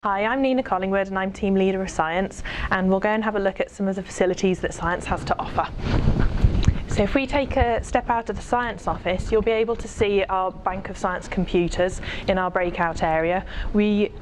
Hi, I'm Nina Collingwood and I'm Team Leader of Science, and we'll go and have a look at some of the facilities that Science has to offer. So if we take a step out of the Science office, you'll be able to see our bank of Science computers in our breakout area. We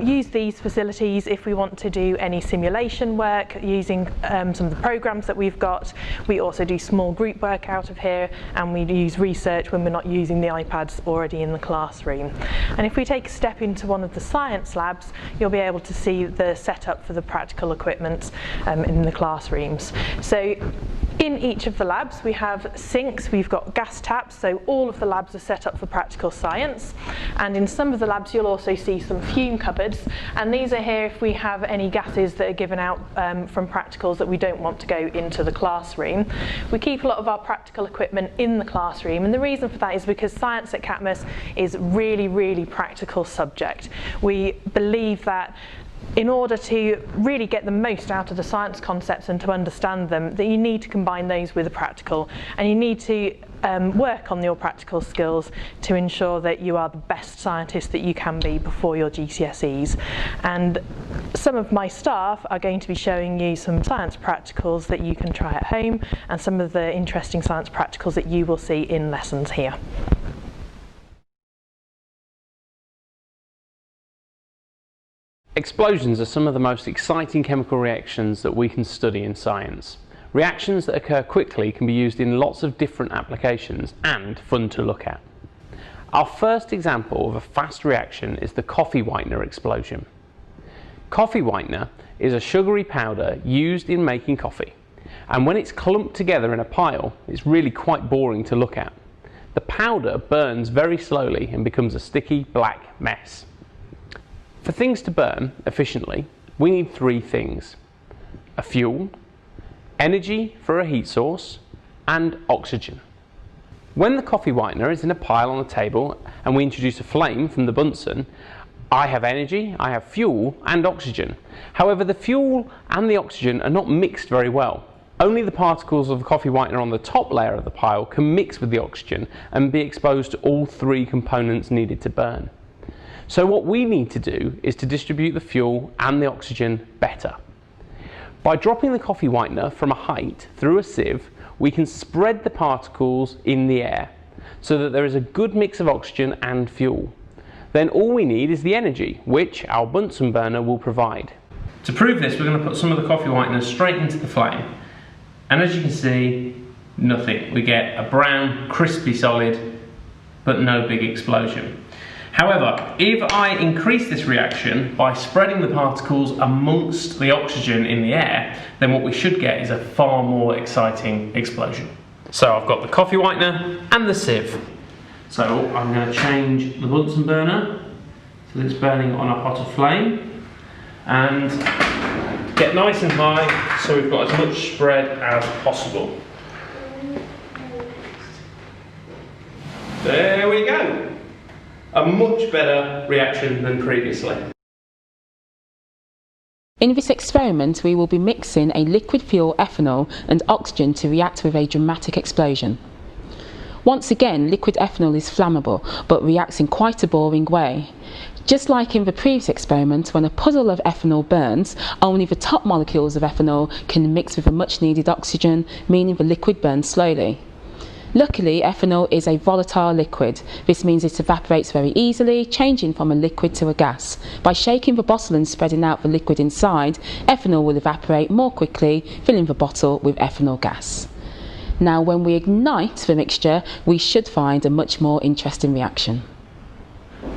use these facilities if we want to do any simulation work using some of the programs that we've got. We also do small group work out of here, and we use research when we're not using the iPads already in the classroom. And if we take a step into one of the science labs, you'll be able to see the setup for the practical equipment in the classrooms. So in each of the labs we have sinks, we've got gas taps, so all of the labs are set up for practical science. And in some of the labs you'll also see some fume cupboards, and these are here if we have any gases that are given out from practicals that we don't want to go into the classroom. We keep a lot of our practical equipment in the classroom, and the reason for that is because science at Catmose is really practical subject. We believe that in order to really get the most out of the science concepts and to understand them, that you need to combine those with the practical, and you need to work on your practical skills to ensure that you are the best scientist that you can be before your GCSEs. And some of my staff are going to be showing you some science practicals that you can try at home, and some of the interesting science practicals that you will see in lessons here. Explosions are some of the most exciting chemical reactions that we can study in science. Reactions that occur quickly can be used in lots of different applications and fun to look at. Our first example of a fast reaction is the coffee whitener explosion. Coffee whitener is a sugary powder used in making coffee, and when it's clumped together in a pile, it's really quite boring to look at. The powder burns very slowly and becomes a sticky black mess. For things to burn efficiently, we need three things: a fuel, energy for a heat source, and oxygen. When the coffee whitener is in a pile on the table and we introduce a flame from the Bunsen, I have energy, I have fuel and oxygen. However, the fuel and the oxygen are not mixed very well. Only the particles of the coffee whitener on the top layer of the pile can mix with the oxygen and be exposed to all three components needed to burn. So what we need to do is to distribute the fuel and the oxygen better. By dropping the coffee whitener from a height through a sieve, we can spread the particles in the air so that there is a good mix of oxygen and fuel. Then all we need is the energy, which our Bunsen burner will provide. To prove this, we're going to put some of the coffee whitener straight into the flame. And as you can see, nothing. We get a brown, crispy solid, but no big explosion. However, if I increase this reaction by spreading the particles amongst the oxygen in the air, then what we should get is a far more exciting explosion. So I've got the coffee whitener and the sieve. So I'm going to change the Bunsen burner so that it's burning on a hotter flame, and get nice and high so we've got as much spread as possible. There we go. A much better reaction than previously. In this experiment, we will be mixing a liquid fuel, ethanol, and oxygen to react with a dramatic explosion. Once again, liquid ethanol is flammable, but reacts in quite a boring way. Just like in the previous experiment, when a puddle of ethanol burns, only the top molecules of ethanol can mix with a much needed oxygen, meaning the liquid burns slowly. Luckily, ethanol is a volatile liquid. This means it evaporates very easily, changing from a liquid to a gas. By shaking the bottle and spreading out the liquid inside, ethanol will evaporate more quickly, filling the bottle with ethanol gas. Now, when we ignite the mixture, we should find a much more interesting reaction.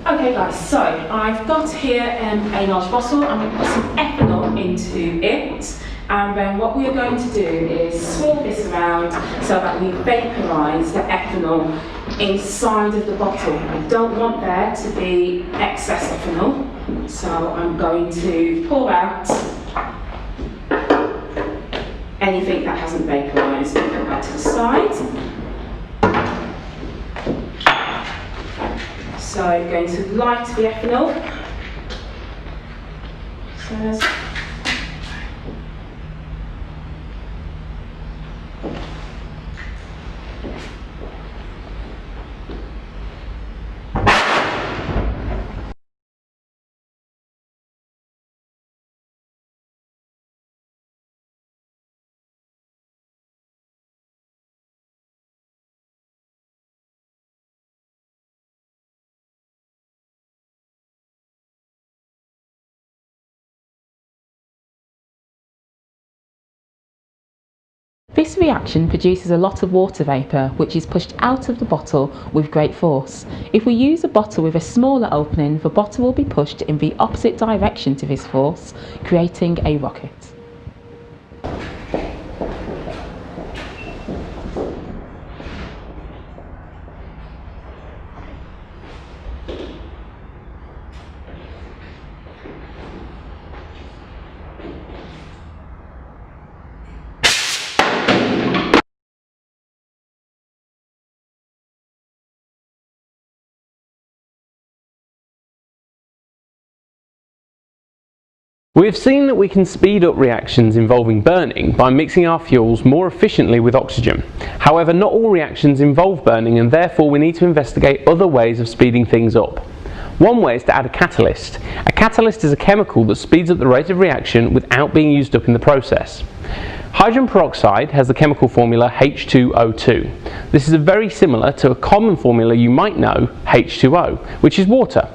Okay guys, so I've got here a large bottle. I'm going to put some ethanol into it. And then what we are going to do is swirl this around so that we vaporise the ethanol inside of the bottle. I don't want there to be excess ethanol, so I'm going to pour out anything that hasn't vaporised and put that to the side. So I'm going to light the ethanol. So This reaction produces a lot of water vapour which is pushed out of the bottle with great force. If we use a bottle with a smaller opening, the bottle will be pushed in the opposite direction to this force, creating a rocket. We have seen that we can speed up reactions involving burning by mixing our fuels more efficiently with oxygen. However, not all reactions involve burning, and therefore we need to investigate other ways of speeding things up. One way is to add a catalyst. A catalyst is a chemical that speeds up the rate of reaction without being used up in the process. Hydrogen peroxide has the chemical formula H2O2. This is very similar to a common formula you might know, H2O, which is water.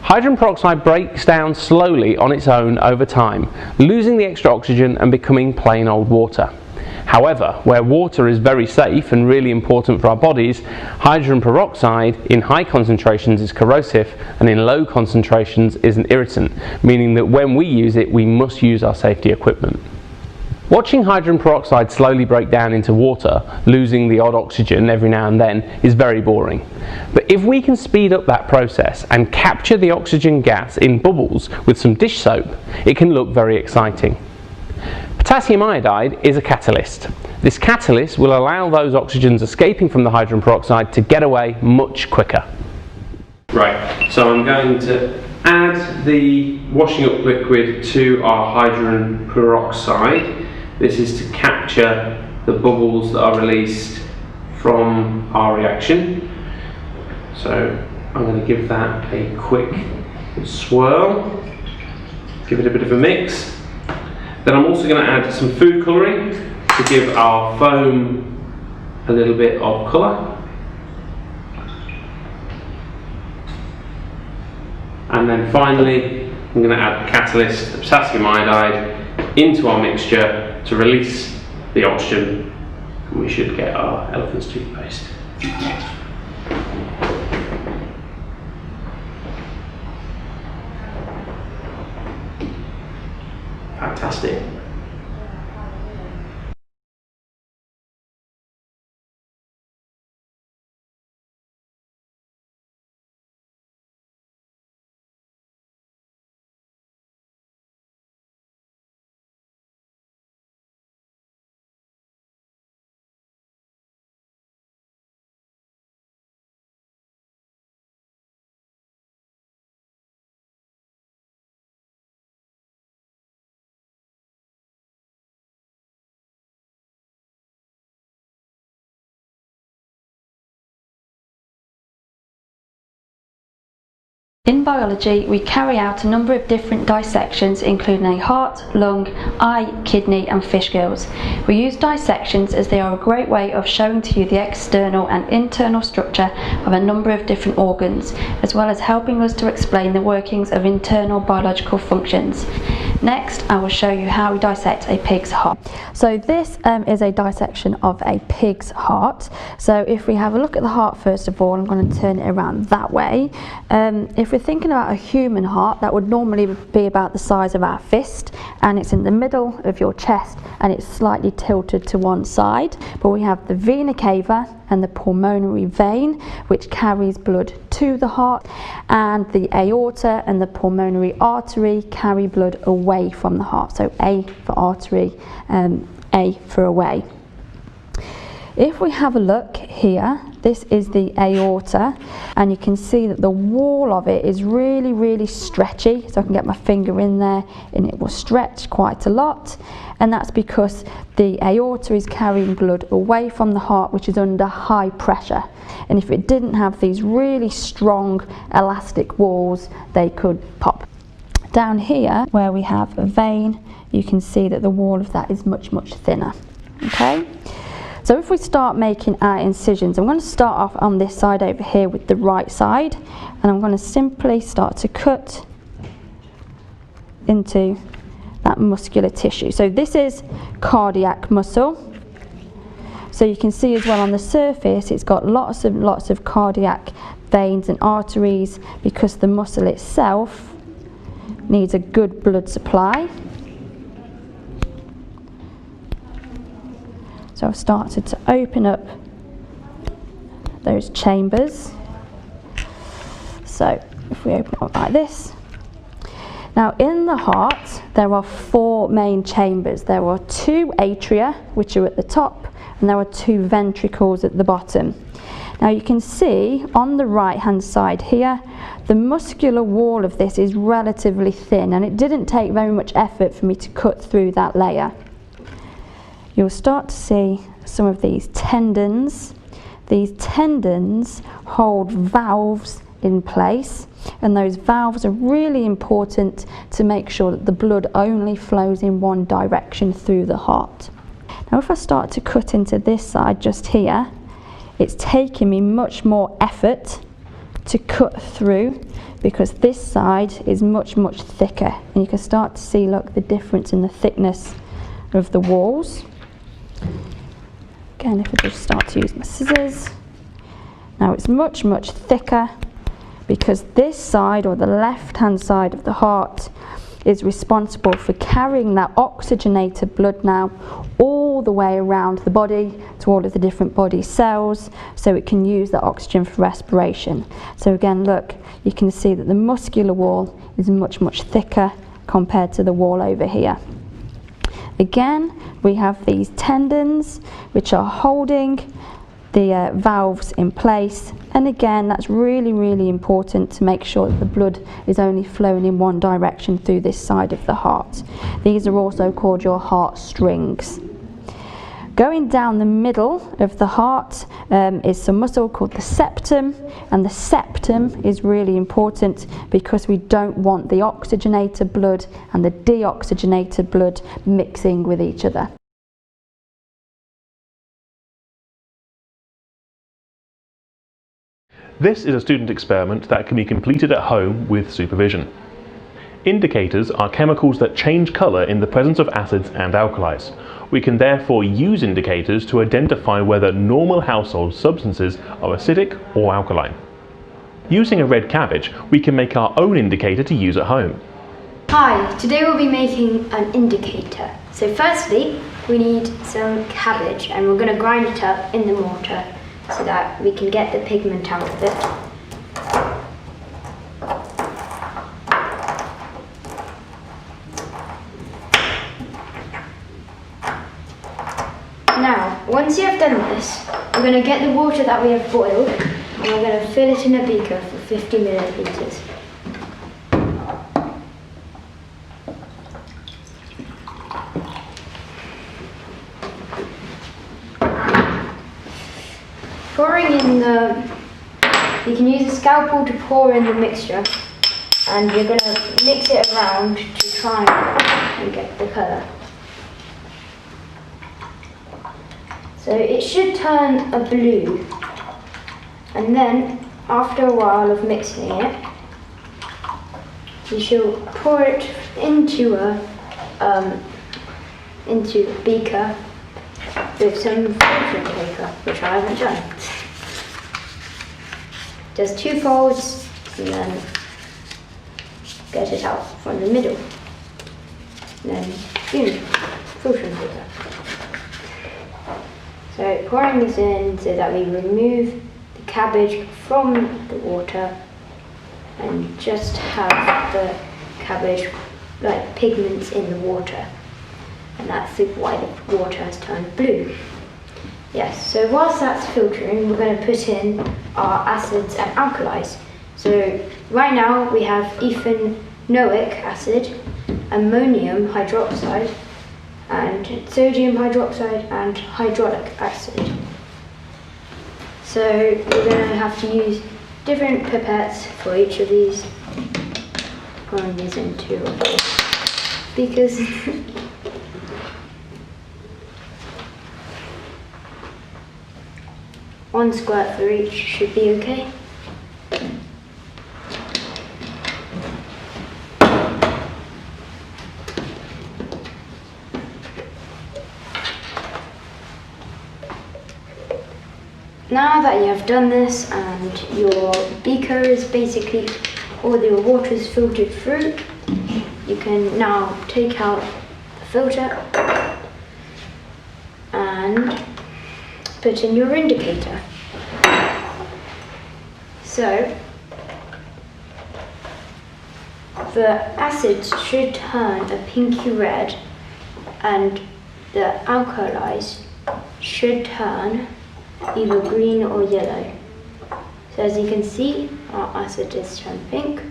Hydrogen peroxide breaks down slowly on its own over time, losing the extra oxygen and becoming plain old water. However, where water is very safe and really important for our bodies, hydrogen peroxide in high concentrations is corrosive and in low concentrations is an irritant, meaning that when we use it, we must use our safety equipment. Watching hydrogen peroxide slowly break down into water, losing the odd oxygen every now and then, is very boring. But if we can speed up that process and capture the oxygen gas in bubbles with some dish soap, it can look very exciting. Potassium iodide is a catalyst. This catalyst will allow those oxygens escaping from the hydrogen peroxide to get away much quicker. Right, so I'm going to add the washing up liquid to our hydrogen peroxide. This is to capture the bubbles that are released from our reaction. So I'm going to give that a quick swirl, give it a bit of a mix. Then I'm also going to add some food colouring to give our foam a little bit of colour. And then finally I'm going to add the catalyst, the potassium iodide, into our mixture to release the oxygen, and we should get our elephant's toothpaste. Fantastic. In biology, we carry out a number of different dissections, including a heart, lung, eye, kidney and fish gills. We use dissections as they are a great way of showing to you the external and internal structure of a number of different organs, as well as helping us to explain the workings of internal biological functions. Next, I will show you how we dissect a pig's heart. So this is a dissection of a pig's heart. So if we have a look at the heart first of all, I'm going to turn it around that way. If we're thinking about a human heart, that would normally be about the size of our fist, and it's in the middle of your chest and it's slightly tilted to one side. But we have the vena cava and the pulmonary vein, which carries blood to the heart, and the aorta and the pulmonary artery carry blood away from the heart. So A for artery, A for away. If we have a look here, this is the aorta, and you can see that the wall of it is really stretchy, so I can get my finger in there and it will stretch quite a lot, and that's because the aorta is carrying blood away from the heart, which is under high pressure, and if it didn't have these really strong elastic walls, they could pop. Down here where we have a vein, you can see that the wall of that is much thinner. Okay, so if we start making our incisions, I'm going to start off on this side over here with the right side, and I'm going to simply start to cut into that muscular tissue. So this is cardiac muscle, So you can see as well on the surface it's got lots of cardiac veins and arteries because the muscle itself needs a good blood supply. So I've started to open up those chambers. So if we open up like this. Now in the heart there are 4 main chambers. There are 2 atria which are at the top and there are 2 ventricles at the bottom. Now you can see on the right hand side here the muscular wall of this is relatively thin, and it didn't take very much effort for me to cut through that layer. You'll start to see some of these tendons. These tendons hold valves in place, and those valves are really important to make sure that the blood only flows in one direction through the heart. Now if I start to cut into this side just here, it's taking me much more effort to cut through because this side is much thicker, and you can start to see, look, the difference in the thickness of the walls. Again, if I just start to use my scissors, now it's much thicker because this side, or the left hand side of the heart, is responsible for carrying that oxygenated blood now all the way around the body to all of the different body cells so it can use that oxygen for respiration. So again, look, you can see that the muscular wall is much thicker compared to the wall over here. Again, we have these tendons which are holding the valves in place, and again that's really important to make sure that the blood is only flowing in one direction through this side of the heart. These are also called your heart strings. Going down the middle of the heart is some muscle called the septum, and the septum is really important because we don't want the oxygenated blood and the deoxygenated blood mixing with each other. This is a student experiment that can be completed at home with supervision. Indicators are chemicals that change colour in the presence of acids and alkalis. We can therefore use indicators to identify whether normal household substances are acidic or alkaline. Using a red cabbage, we can make our own indicator to use at home. Hi, today we'll be making an indicator. So firstly, we need some cabbage, and we're going to grind it up in the mortar so that we can get the pigment out of it. Now, once you have done this, we're going to get the water that we have boiled and we're going to fill it in a beaker for 50 millilitres. Pouring in you can use a scalpel to pour in the mixture, and you're going to mix it around to try and get the colour. So it should turn a blue, and then after a while of mixing it, you shall pour it into a beaker with some filtering paper, which I haven't done. Just 2 folds, and then get it out from the middle. And then filtering paper. So pouring this in so that we remove the cabbage from the water and just have the cabbage like pigments in the water. And that's why the water has turned blue. Yes, so whilst that's filtering, we're going to put in our acids and alkalis. So right now we have ethanoic acid, ammonium hydroxide, and sodium hydroxide and hydraulic acid. So we're going to have to use different pipettes for each of these. Pouring these into because one squirt for each should be okay. now that you have done this and your beaker is basically, all your water is filtered through, you can now take out the filter and put in your indicator. So the acids should turn a pinky red and the alkalis should turn either green or yellow. So as you can see, our acid has turned pink,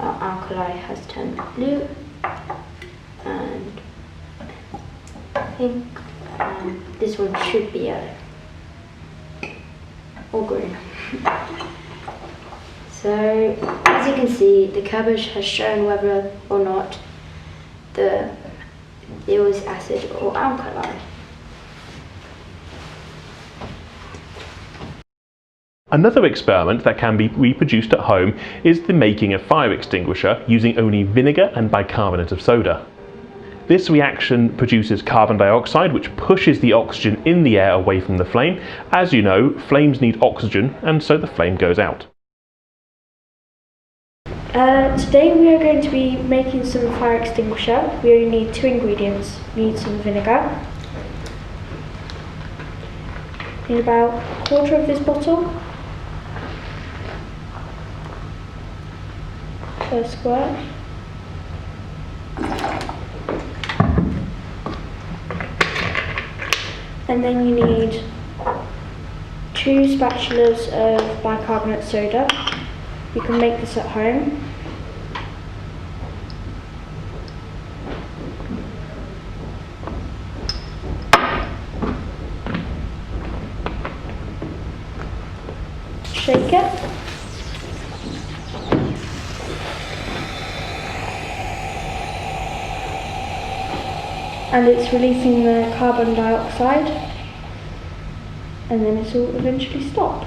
our alkali has turned blue and pink, and this one should be yellow or green. So as you can see, the cabbage has shown whether or not there was acid or alkali. Another experiment that can be reproduced at home is the making a fire extinguisher using only vinegar and bicarbonate of soda. This reaction produces carbon dioxide, which pushes the oxygen in the air away from the flame. As you know, flames need oxygen, and so the flame goes out. Today we are going to be making some fire extinguisher. We only need 2 ingredients. We need some vinegar. We need about a quarter of this bottle. First squirt. And then you need 2 spatulas of bicarbonate soda. You can make this at home. Shake it. And it's releasing the carbon dioxide, and then it will eventually stop.